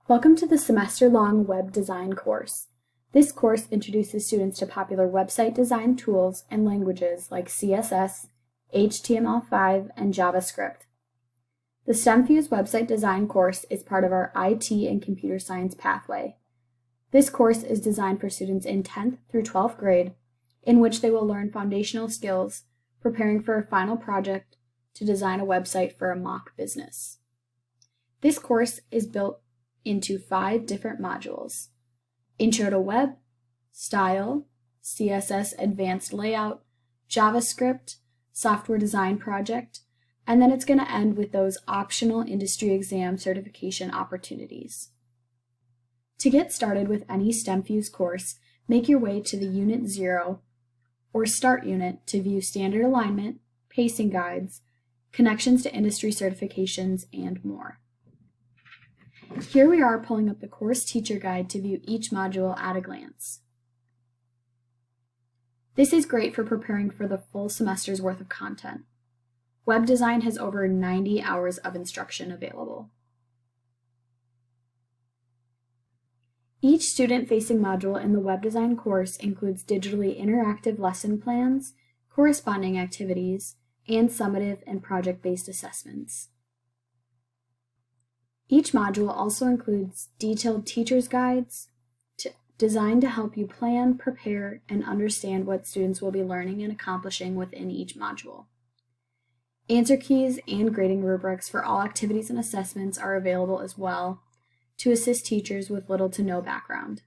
Welcome to the semester-long web design course. This course introduces students to popular website design tools and languages like CSS, HTML5, and JavaScript. The STEMFuse website design course is part of our IT and computer science pathway. This course is designed for students in 10th through 12th grade, in which they will learn foundational skills, preparing for a final project to design a website for a mock business. This course is built into 5 different modules: Intro to Web, Style, CSS Advanced Layout, JavaScript, Software Design Project, and then it's going to end with those optional industry exam certification opportunities. To get started with any STEMFuse course, make your way to the Unit 0 or Start Unit to view standard alignment, pacing guides, connections to industry certifications, and more. Here we are pulling up the course teacher guide to view each module at a glance. This is great for preparing for the full semester's worth of content. Web design has over 90 hours of instruction available. Each student-facing module in the web design course includes digitally interactive lesson plans, corresponding activities, and summative and project-based assessments. Each module also includes detailed teacher's guides designed to help you plan, prepare, and understand what students will be learning and accomplishing within each module. Answer keys and grading rubrics for all activities and assessments are available as well to assist teachers with little to no background.